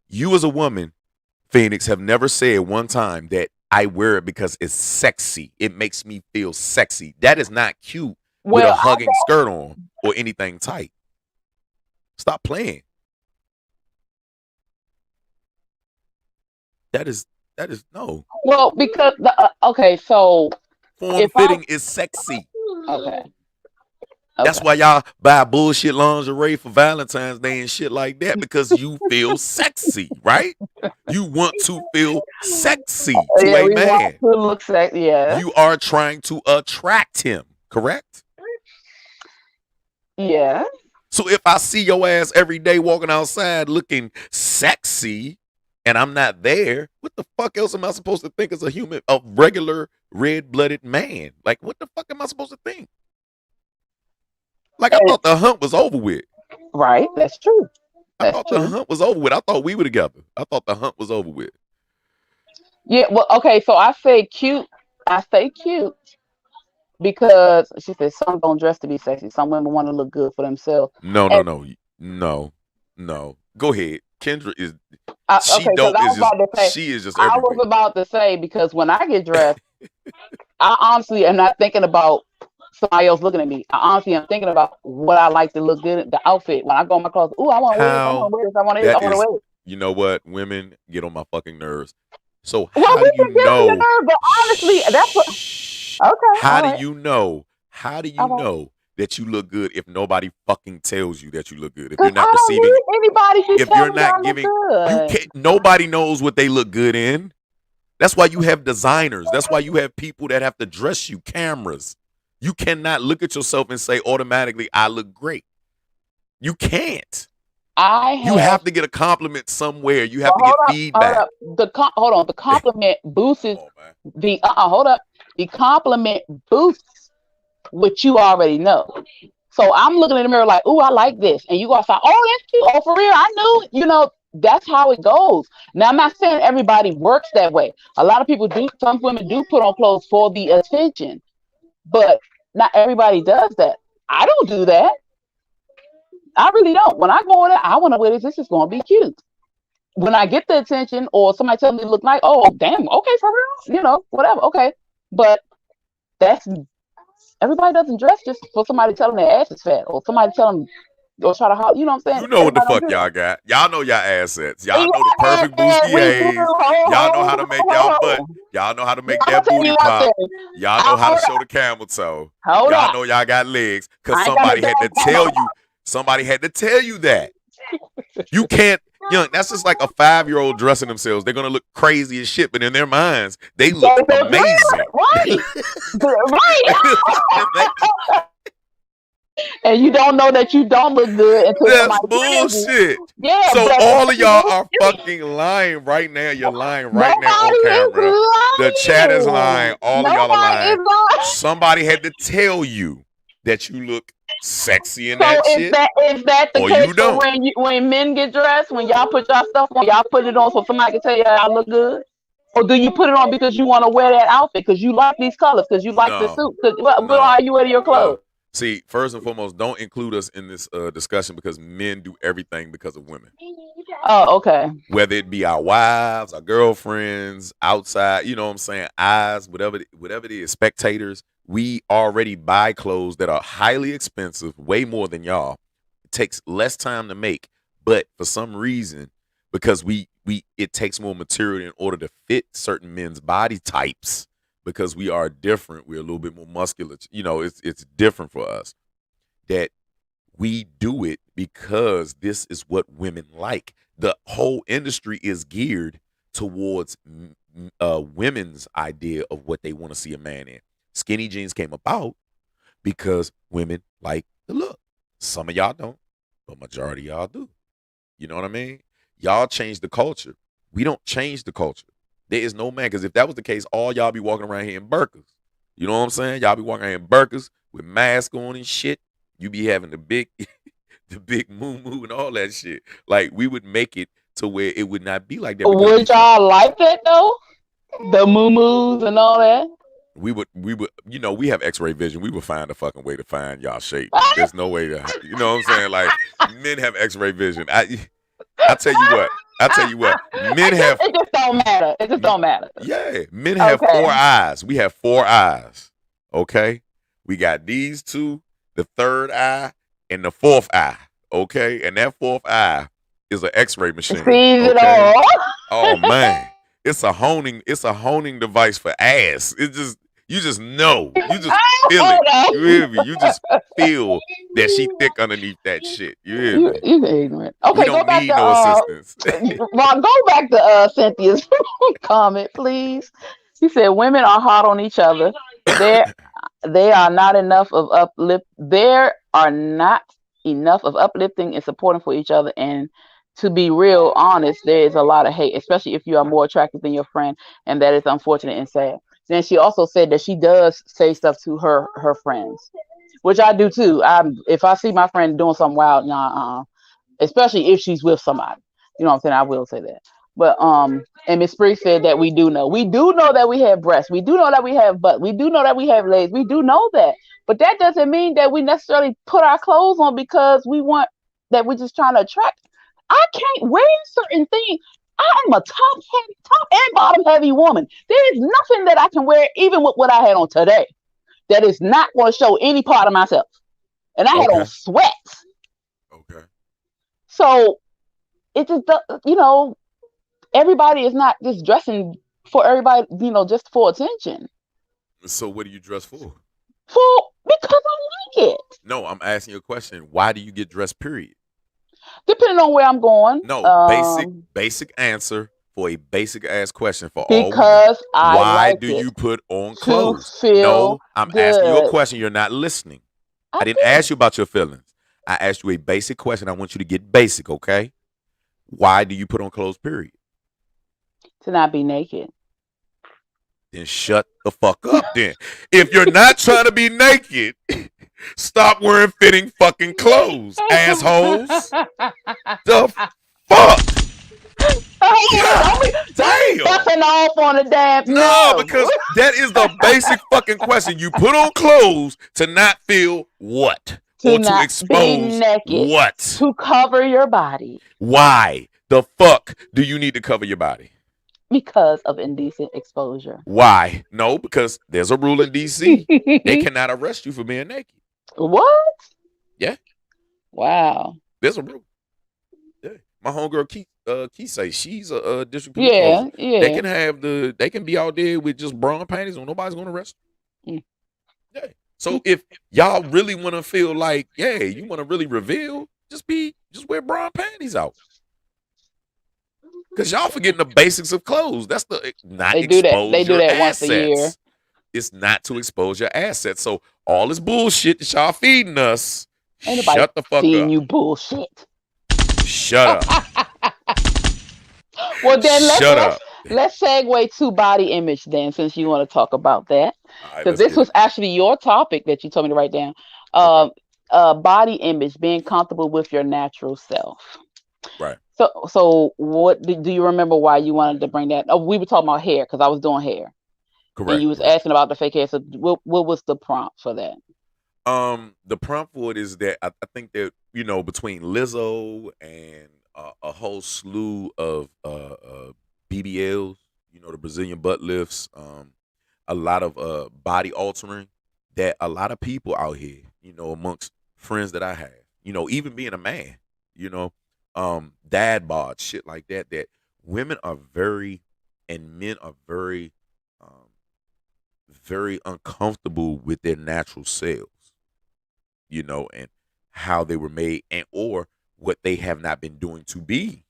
you as a woman, Phoenix, have never said one time that I wear it because it's sexy. It makes me feel sexy. That is not cute with a well, hugging skirt on or anything tight. Stop playing. That is no. because okay, so Form if I fitting is sexy. okay, That's okay, why y'all buy bullshit lingerie for Valentine's Day and shit like that, because you feel sexy, right? You want to feel sexy to yeah, a we want man. to look sexy, yeah, You are trying to attract him, correct? yeah. So if I see your ass every day walking outside looking sexy and I'm not there, what the fuck else am I supposed to think as a regular red-blooded man? Like, what the fuck am I supposed to think? Like, I And, thought the hunt was over with. right, that's true. I That's thought the true. hunt was over with. I thought we were together. I thought the hunt was over with. Yeah, well, okay, so I say cute. I say cute because she said some don't dress to be sexy. Some women want to look good for themselves. No, no, And no, no, no. Go ahead. Kendra is she okay, because dope is just she is just I was everywhere. about to say because when I get dressed, I honestly am not thinking about somebody else looking at me. I honestly am thinking about what I like to look good in the outfit. When I go in my clothes, ooh, I want to wear this. I want How to wear this. I want this. I that want to is, wear it. you know what? Women get on my fucking nerves. So Well, how do we you can get on your know? nerves, but honestly, that's what. Shh. Okay, How all do right, you know? How do you all right. know that you look good if nobody fucking tells you that you look good? If you're Because not I don't receiving, need anybody to if tell you're me that not I look giving, you good. can't. Nobody knows what they look good in. That's why you have designers. That's why you have people that have to dress you, cameras. You cannot look at yourself and say automatically, I look great. You can't. I You have. have to get a compliment somewhere. You have Well, to get hold feedback. up. Hold on. The compliment boosts Come on, man. the. Hold up. The compliment boosts what you already know. So I'm looking in the mirror like, "Ooh, I like this," and you go outside, "Oh, that's cute. Oh, for real, I knew it." That's how it goes. Now, I'm not saying everybody works that way. A lot of people do. Some women do put on clothes for the attention, but not everybody does that. I don't do that. I really don't. When I go in there, I want to wear this. This is going to be cute. When I get the attention or somebody tells me to look nice, oh damn, okay, for real, whatever, okay. But that's everybody doesn't dress just for somebody telling their ass is fat or somebody telling or try to you know what I'm saying? You know what the Everybody don't fuck do y'all that. got. Y'all know y'all assets. Y'all know the Yeah, perfect we do. bustiers. Y'all know how to make y'all butt. Ho. Y'all know how to Now, make I'm gonna that tell booty you one pop. thing. Y'all know how to Hold show up, the camel toe. hold Y'all up. know y'all got legs because I ain't got no somebody had to damn tell camel. you. Somebody had to tell you that. You can't, that's just like a 5-year-old dressing themselves. They're gonna look crazy as shit, but in their minds, they look They amazing. right, They right. look amazing. And you don't know that you don't look good until That's somebody tells you. bullshit. Yeah, So but the all of thing y'all is, are fucking lying right now. You're lying right now on nobody is camera. The chat is lying. lying. All of y'all are Nobody is lying. lying. Somebody had to tell you that you look sexy in So that shit, is that the or case you for don't. when men get dressed? When y'all put y'all stuff on, y'all put it on so somebody can tell you y'all look good? Or do you put it on because you want to wear that outfit because you like these colors because you like the No, suit? Because what no, are you wearing your no. clothes? See, first and foremost, don't include us in this discussion because men do everything because of women. Oh, okay. Whether it be our wives, our girlfriends, outside, you know what I'm saying, eyes, whatever it is, spectators, we already buy clothes that are highly expensive, way more than y'all. It takes less time to make, but for some reason, because we it takes more material in order to fit certain men's body types because we are different. We're a little bit more muscular. It's different for us that we do it because this is what women like. The whole industry is geared towards women's idea of what they want to see a man in. Skinny jeans came about because women like the look. Some of y'all don't, but majority of y'all do. You know what I mean? Y'all change the culture. We don't change the culture. There is no man. Because if that was the case, all y'all be walking around here in burkas. You know what I'm saying? Y'all be walking around in burkas with masks on and shit. You be having the big, the big moo and all that shit. Like we would make it to where it would not be like that because Would y'all like that though? The moo and all that. we would, we have X-ray vision. We would find a fucking way to find y'all shape. There's no way to, you know what I'm saying? Like men have X-ray vision. I tell you what, men have. It just don't matter. It just don't matter. Yeah, men have 4 eyes. We have 4 eyes. Okay, we got these 2, the 3rd eye, and the 4th eye. Okay, and that 4th eye is an X-ray machine. Sees it all. Oh man, it's a honing device for ass. It just, you just know, you just feel it. You hear me? You just feel that she thick underneath that shit. You hear me? You ignorant. Okay, we don't need no assistance. Ron, go back to Cynthia's comment, please. She said women are hard on each other. They are not enough of There are not enough of uplifting and supporting for each other. And to be real honest, there is a lot of hate, especially if you are more attractive than your friend, and that is unfortunate and sad. Then she also said that she does say stuff to her friends, which I do too. If I see my friend doing something wild, especially if she's with somebody, you know what I'm saying, I will say that. But and Miss Spriggs said that we do know that we have breasts, we do know that we have butt, we do know that we have legs, we do know that, but that doesn't mean that we necessarily put our clothes on because we want that. We're just trying to attract. I can't wear certain things. I am a top and bottom heavy woman. There is nothing that I can wear, even with what I had on today, that is not going to show any part of myself. And I had on sweats. Okay. So it just, everybody is not just dressing for everybody, just for attention. So what do you dress for? Because I like it. No, I'm asking you a question. Why do you get dressed, period? Depending on where I'm going. No, basic answer for a basic ass question for all women. Because why do you put on clothes? No, I'm asking you a question. You're not listening. I didn't ask you about your feelings. I asked you a basic question. I want you to get basic, okay? Why do you put on clothes, period? To not be naked. Then shut the fuck up then. If you're not trying to be naked, stop wearing fitting fucking clothes, assholes. The fuck? Damn. Fucking off on the damn. No, because that is the basic fucking question. You put on clothes to not feel what? Or to expose what? To cover your body. Why the fuck do you need to cover your body? Because of indecent exposure. Why? No, because there's a rule in DC. They cannot arrest you for being naked. What? Yeah. Wow. There's a rule. Yeah. My homegirl Keisha, she's a district police officer. Yeah. They can be out there with just bra and panties and nobody's gonna arrest them. Yeah. So if y'all really want to feel like, you want to really reveal, just wear bra and panties out. Because y'all forgetting the basics of clothes. That's not expose your assets. They do that once a year. It's not to expose your assets. So all this bullshit that y'all feeding us, shut the fuck up. You bullshit. Shut up. Well, then let's segue to body image then, since you want to talk about that. Because this was actually your topic that you told me to write down. Body image, being comfortable with your natural self. Right. So what do you remember why you wanted to bring that? Oh, we were talking about hair because I was doing hair. Correct. And you was asking about the fake hair. So what was the prompt for that? The prompt for it is that I think that, between Lizzo and a whole slew of BBLs, the Brazilian butt lifts, a lot of body altering, that a lot of people out here, amongst friends that I have, even being a man, dad bod, shit like that, that women are very, and men are very, very uncomfortable with their natural selves, and how they were made, and or what they have not been doing to be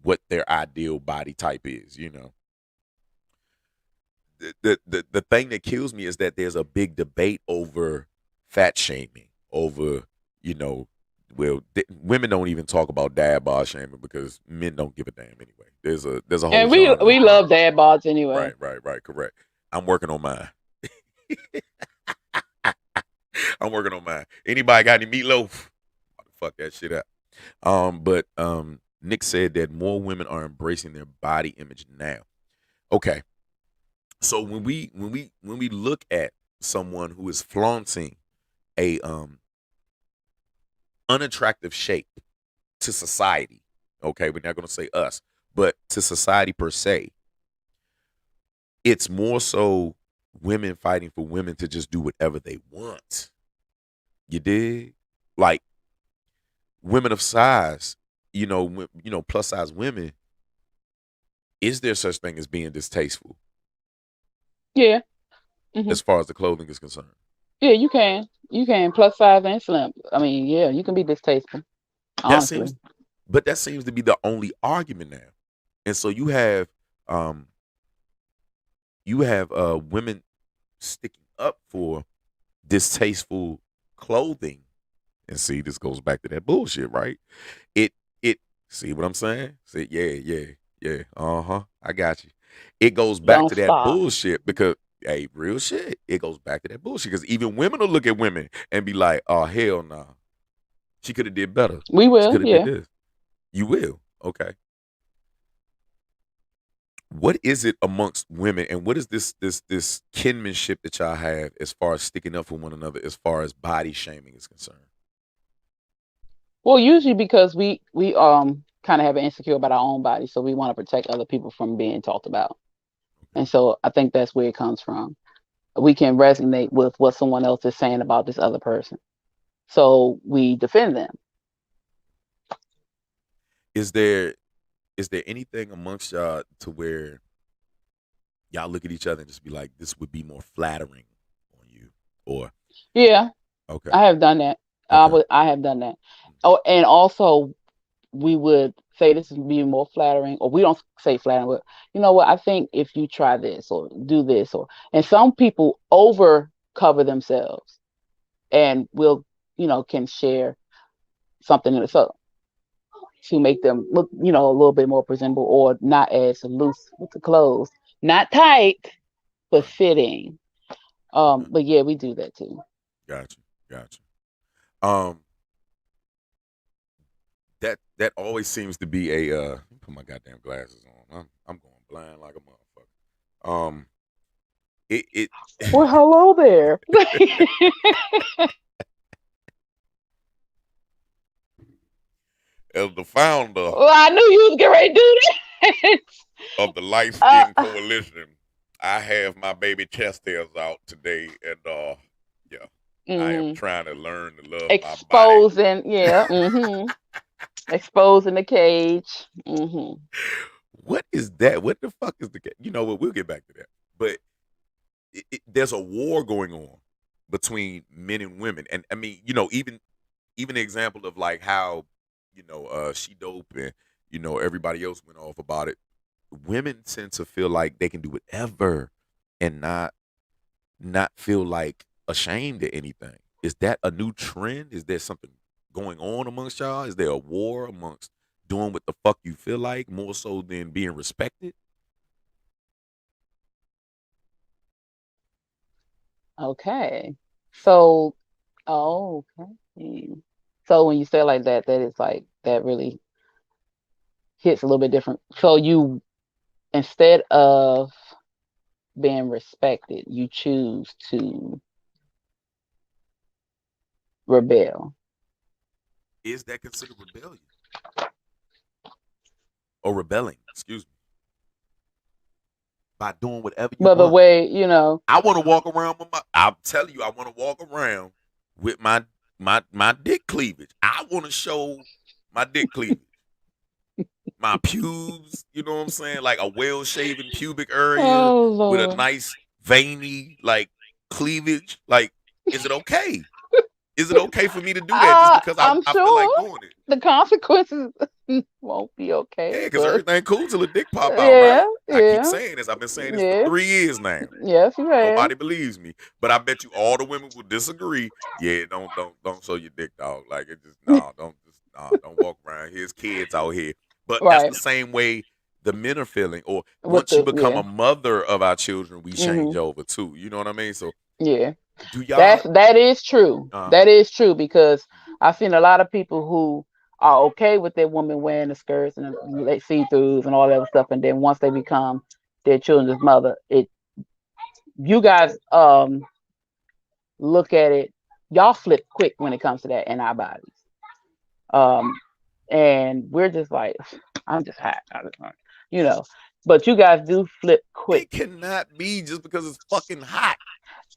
what their ideal body type is. The thing that kills me is that there's a big debate over fat shaming, over well, women don't even talk about dad bod shaming because men don't give a damn anyway. There's a whole And we genre we around love it. dad bods anyway. Right. Correct. I'm working on mine. I'm working on mine. Anybody got any meatloaf? Fuck that shit up. But Nick said that more women are embracing their body image now. Okay. So when we look at someone who is flaunting a unattractive shape to society, okay, we're not going to say us, but to society per se, it's more so women fighting for women to just do whatever they want. You dig? Like women of size, plus size women. Is there such thing as being distasteful Yeah. Mm-hmm. as far as the clothing is concerned? Yeah, you can. You can plus size and slim. I mean, yeah, you can be distasteful. That Honestly. seems, but that seems to be the only argument now. And so um, you have women sticking up for distasteful clothing. And see, this goes back to that bullshit, right? It see what I'm saying? Say, yeah. I got you. It goes back Don't to that stop. bullshit because hey, real shit. It goes back to that bullshit. Because even women will look at women and be like, oh hell no. Nah. She could have did better. We She will, could have did yeah. this. You will. Okay. What is it amongst women and what is this kinship that y'all have as far as sticking up for one another as far as body shaming is concerned? Well, usually because we kind of have an insecure about our own body, so we want to protect other people from being talked about. And so I think that's where it comes from. We can resonate with what someone else is saying about this other person. So we defend them. Is there anything amongst y'all to where y'all look at each other and just be like, this would be more flattering on you? Or Yeah, okay. I have done that. Okay. I have done that. Oh, and also we would say this would be more flattering, or we don't say flattering, but you know what? I think if you try this or do this, and some people over cover themselves and will, can share something in it so to make them look, a little bit more presentable or not as loose with the clothes, not tight, but Right. fitting. Okay. But yeah, we do that too. Gotcha. Um, that always seems to be a let me put my goddamn glasses on. I'm going blind like a motherfucker. It Well, hello there. as the founder Well, I knew you was getting ready to do that. of the Light uh, Skin Coalition, I have my baby chest hairs out today, and yeah, I am mm, trying to learn to love my body. exposing, yeah, exposing the cage. What is that? What the fuck is the? You know what? We'll get back to that. But there's a war going on between men and women, and I mean, even the example of like how she dope and everybody else went off about it. Women tend to feel like they can do whatever and not feel like ashamed of anything. Is that a new trend? Is there something going on amongst y'all? Is there a war amongst doing what the fuck you feel like more so than being respected? Okay. So, oh, okay. So when you say it like that, that is like that really hits a little bit different. So you, instead of being respected, you choose to rebel. Is that considered rebellion or rebelling? Excuse me. By doing whatever you But the want. way, I want to walk around with my. I'm telling you, I want to walk around with my dick cleavage. I want to show my dick cleavage, my pubes. You know what I'm saying? Like a well shaven pubic area oh with a Lord. nice veiny like cleavage. Like, is it okay? Is it okay for me to do that just because I I'm I feel sure like doing it? the consequences. won't be okay. Yeah, because But everything cool till the dick pop out, right? yeah, I keep yeah, saying this. I've been saying this for yeah. 3 years now. Yes, you have. Nobody believes me, but I bet you all the women will disagree. Yeah, don't show your dick, dog. Like it just don't walk around. Here's kids out here, but that's Right. the same way the men are feeling. Or With once you the become a mother of our children, we change hmm over too. You know what I mean? So yeah. do y'all? That is true. Uh That is true because I've seen a lot of people who are okay with their women wearing the skirts and the see-throughs and all that stuff, and then once they become their children's mother, it you guys look at it, y'all flip quick when it comes to that in our bodies. Um, and we're just like, I'm just hot, you know. But you guys do flip quick. it cannot be just because it's fucking hot.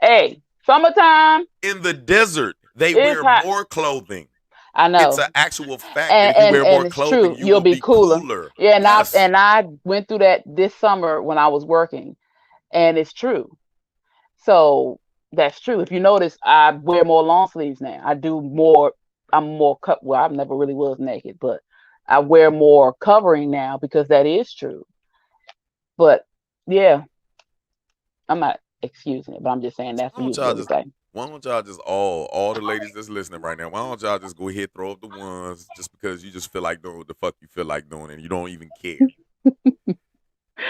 Hey, summertime In the desert, they is wear hot. more clothing. I It's know, an actual fact that if you wear more and it's clothing, true. you You'll will be be cooler. cooler. Yeah, Yes. and I went through that this summer when I was working, and it's true. So that's true. If you notice, I wear more long sleeves now. I do more. I'm more cut. Well, I never really was naked, but I wear more covering now because that is true. But yeah, I'm not excusing it, but I'm just saying So that's usually what we say. why don't y'all just all the ladies that's listening right now, why don't y'all just go ahead throw up the ones just because you just feel like doing what the fuck you feel like doing and you don't even care.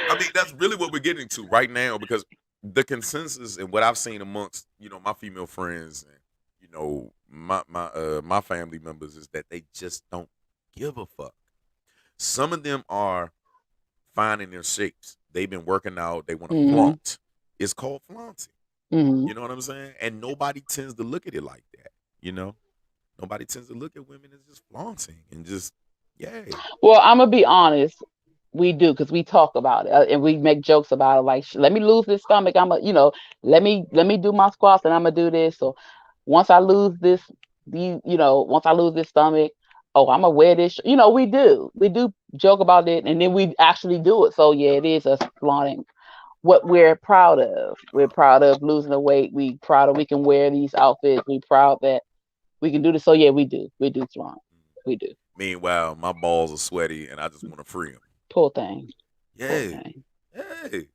I mean, that's really what we're getting to right now because the consensus and what I've seen amongst, my female friends and, my family members is that they just don't give a fuck. Some of them are finding their shapes. They've been working out, they want to Hmm. flaunt. It's called flaunting. Hmm. You know what I'm saying? And nobody tends to look at it like that. You know, nobody tends to look at women as just flaunting and just, yay. Well, I'm gonna be honest. We do because we talk about it and we make jokes about it. Like, let me lose this stomach. Let me do my squats and I'm gonna do this. So once I lose this, once I lose this stomach, oh, I'm gonna wear this. We do joke about it, and then we actually do it. So yeah, it is us flaunting what we're proud of. We're proud of losing the weight. We proud of we can wear these outfits. We proud that we can do this. So yeah, we do. We do flaunt. We do. Meanwhile, my balls are sweaty and I just want to free them. Poor thing. Poor Yay. thing. Hey,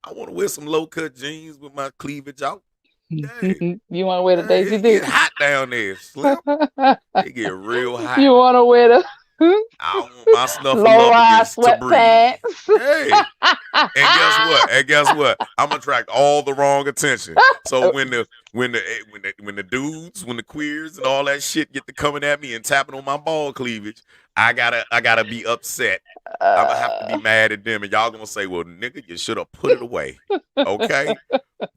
I want to wear some low cut jeans with my cleavage out. Yay. You want to wear the Hey, Daisy it get Duke? hot down there, Slim. It get real hot. You want to wear the I want my low rise snuffleupagus to breathe. sweatpants? Hey, and guess what? I'm gonna attract all the wrong attention. So when the dudes, when the queers and all that shit get to coming at me and tapping on my ball cleavage, I gotta be upset. I'm gonna have to be Uh, mad at them, and y'all gonna say, "Well, nigga, you should have put it away." Okay,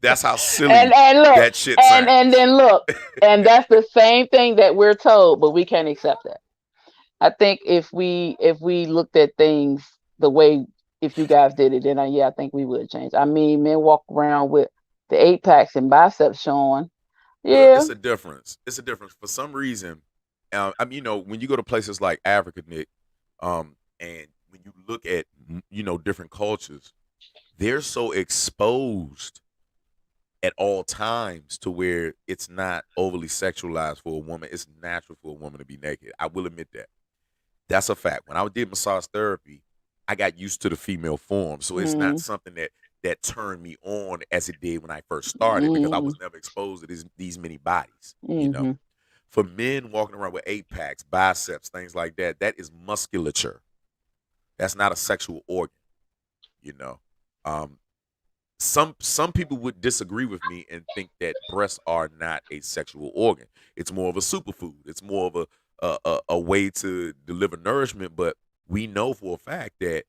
that's how silly and look, that shit and sounds. then look, and that's the same thing that we're told, but we can't accept that. I think if we looked at things the way if you guys did it, then yeah, I think we would change. I mean, men walk around with the 8 packs and biceps showing. Well, Yeah. it's a difference. It's a difference. For some reason, when you go to places like Africa, Nick, and when you look at different cultures, they're so exposed at all times to where it's not overly sexualized for a woman. It's natural for a woman to be naked. I will admit that. That's a fact. When I did massage therapy, I got used to the female form, so it's not Mm, something that turned me on as it did when I first started because I mm, was never exposed to these many bodies. mm-hmm. For men walking around with 8 packs, biceps, things like that, that is musculature. That's not a sexual organ. You know, um, some people would disagree with me and think that breasts are not a sexual organ. It's more of a superfood. It's more of a way to deliver nourishment. But we know for a fact that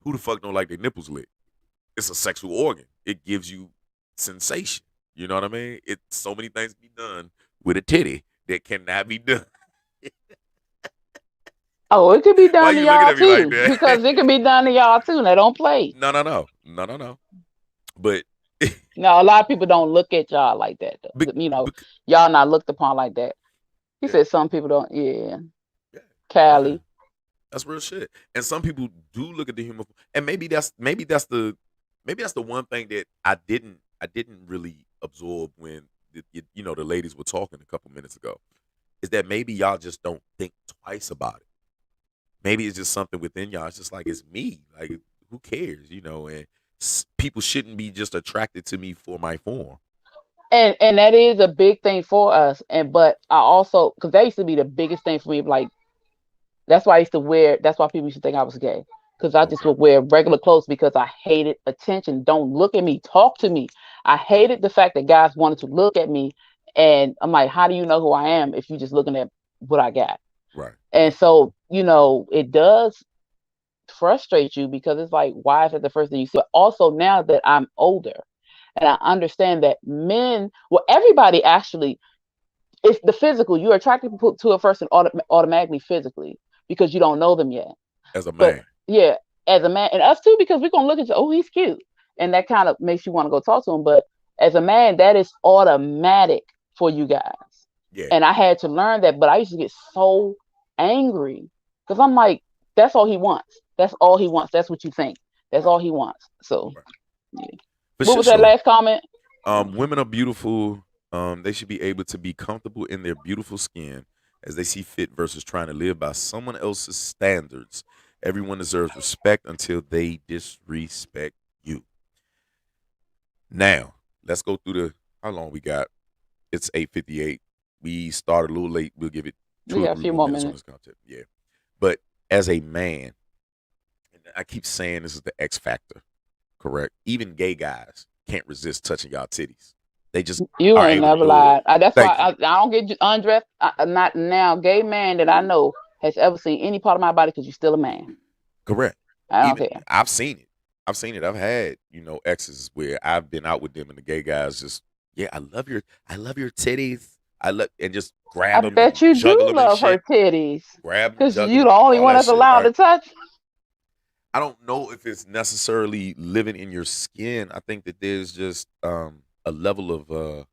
who the fuck don't like their nipples licked? It's a sexual organ. It gives you sensation. You know what I mean? It's so many things can be done with a titty that cannot be done. Oh, it could be Why done to you looking y'all at me like too, that? because it could be done to y'all too. They don't play. No. But No, a lot of people don't look at y'all like that bec- though. bec- Y'all not looked upon like that. He yeah, said some people don't. Yeah, yeah, yeah. Cali. That's real shit. And some people do look at the human, and maybe that's the one thing that I didn't really absorb when the ladies were talking a couple minutes ago is that maybe y'all just don't think twice about it. maybe it's just something within y'all. It's just like it's me. Like who cares, you know? And people shouldn't be just attracted to me for my form. And that is a big thing for us. And but I also, because that used to be the biggest thing for me. Like that's why I used to wear. That's why people used to think I was gay. Because I just Okay. would wear regular clothes because I hated attention. Don't look at me. Talk to me. I Right. hated the fact that guys wanted to look at me. And I'm like, how do you know who I am if you're just looking at what I got? Right. And Right. so, it does frustrate you because it's like, why is it the first thing you see? But also now that I'm older and I understand that men, well, everybody actually, it's the physical. You're attracted to a person automatically physically because you don't know them yet. As a But man. yeah, as a man, and us too, because we're gonna look at you, oh, he's cute, and that kind of makes you want to go talk to him. But as a man, that is automatic for you guys. Yeah. And I had to learn that, but I used to get so angry because I'm like, that's all he wants. That's all he wants. That's what you think. That's all he wants. So, Right. yeah. For What sure. was that Sure. last comment? Women are beautiful. They should be able to be comfortable in their beautiful skin as they see fit versus trying to live by someone else's standards. Everyone deserves respect until they disrespect you. Now, let's go through the how long we got. It's 8:58. We started a little late. We'll give it We two or got a three few more more minutes on minutes. this content. Yeah. But as a man, and I keep saying this is the X factor, correct? Even gay guys can't resist touching y'all titties. They just You are ain't able to never do it. lied. That's why Thank I you. don't get undressed. Not now. Gay man that I know has ever seen any part of my body because you're still a man. Correct. I don't Even care. I've seen it. I've seen it. I've had, exes where I've been out with them and the gay guys just, yeah, I love your titties. I love and just I grab them bet and you juggle do them and love her shit. titties Grab them, because juggle you them, the only all one that that's shit, allowed right? to touch. I don't know if it's necessarily living in your skin. I think that there's just a level of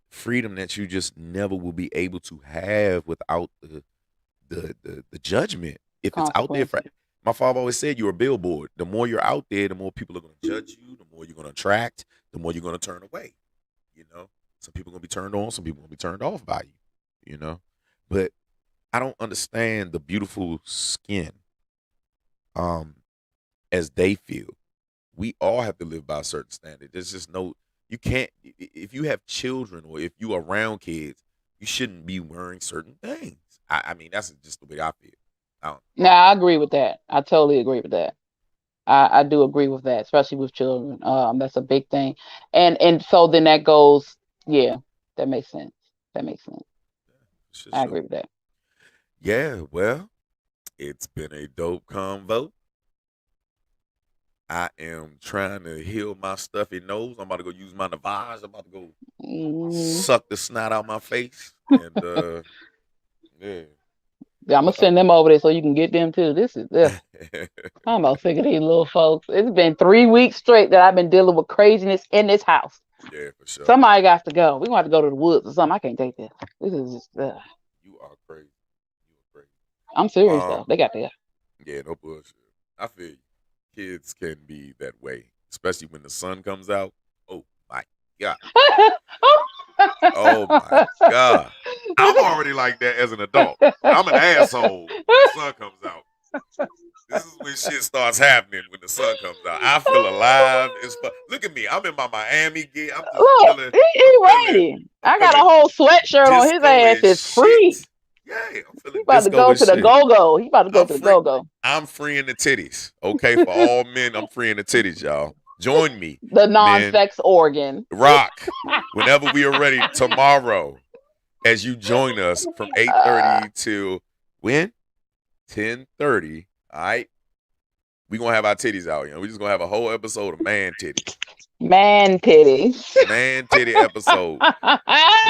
freedom that you just never will be able to have without the judgment. If it's out there for Consequences. my father always said you're a billboard. The more you're out there, the more people are gonna judge you, the more you're gonna attract, the more you're gonna turn away. You know? Some people are gonna be turned on, some people are gonna be turned off by you, you know. But I don't understand the beautiful skin um as they feel. We all have to live by a certain standard. There's just no you can't if you have children or if you are around kids, you shouldn't be wearing certain things. I mean, that's just the way I feel. I don't, Now I agree with that. I totally agree with that. I do agree with that, especially with children. That's a big thing. And so then that goes, yeah, that makes sense. That makes sense. it's just I sure. agree with that. Yeah, well, it's been a dope convo. I am trying to heal my stuffy nose. I'm about to go use my Navage. I'm about to go Hmm. suck the snot out my face. And yeah. Yeah, I'm gonna But send them over there so you can get them too. This is yeah, I'm about sick of these little folks. It's been 3 weeks straight that I've been dealing with craziness in this house. for sure. Somebody got to go. We gonna have to go to the woods or something. I can't take this. This is just. You are crazy. You are crazy. I'm serious though. Um, They got to yeah, no bullshit. I feel you. Kids can be that way, especially when the sun comes out. Oh my god. Oh my god. I'm already like that as an adult. I'm an asshole when the sun comes out. This is when shit starts happening when the sun comes out. I feel alive. Look at me. I'm in my Miami gear. I'm just Look, feeling. I'm he feeling. ready. I'm I got a feeling whole sweatshirt on. His disco ass and is shit. free. Yeah, I'm He feeling about to disco go and to the shit. go go. He about to go I'm to the free. go go. I'm freeing the titties. Okay, for all men, I'm freeing the titties, y'all. Join me, The men. non-sex organ. Rock whenever we are ready tomorrow as you join us from Uh, 8:30 to when 10:30. All right, we gonna have our titties out. We just gonna have a whole episode of man titty, man titties. man titty episode.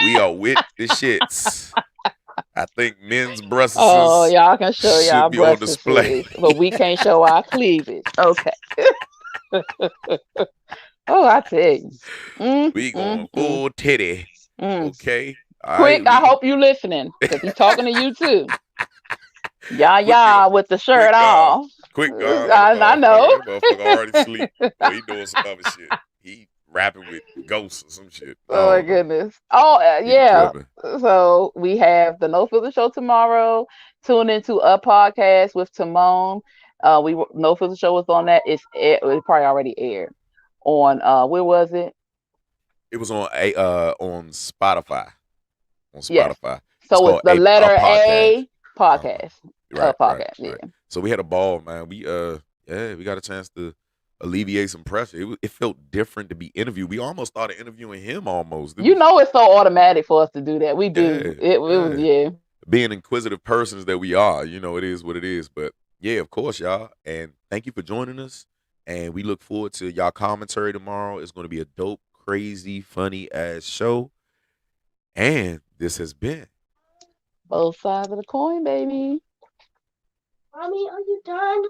We are with the shits. I think men's Oh, breasts y'all can show should y'all be on breasts, display. but we can't show our cleavage. Okay. Oh, I tell you. Mm, We mm, going mm, full titty. mm. Okay. All right. Quick, We I can hope you listening because he's talking to you too. quick With the shirt quick off. quick gone like a I motherfucker. know. That motherfucker already sleep. Or he doing some other shit. He rapping with ghosts or some shit. I Oh my don't know. goodness. Oh He be yeah. tripping. So we have the No Filter Show tomorrow. Tune into a podcast with Timon. No Filter Show was on that. It probably already aired on where was it? It was on Spotify. On Yes. Spotify. It's So it's called the a letter podcast. A Uh-huh. podcast. Right, right, Podcast. Yeah. right. So we had a ball, man. We got a chance to alleviate some pressure. It felt different to be interviewed. We almost started interviewing him almost. It You was know it's so automatic for us to do that. We do. yeah, It was yeah. yeah. Being inquisitive persons that we are, it is what it is. But yeah, of course, y'all. And thank you for joining us. And we look forward to y'all commentary tomorrow. It's going to be a dope, crazy, funny ass show. And this has been Both sides of the coin, baby. Mommy, are you done?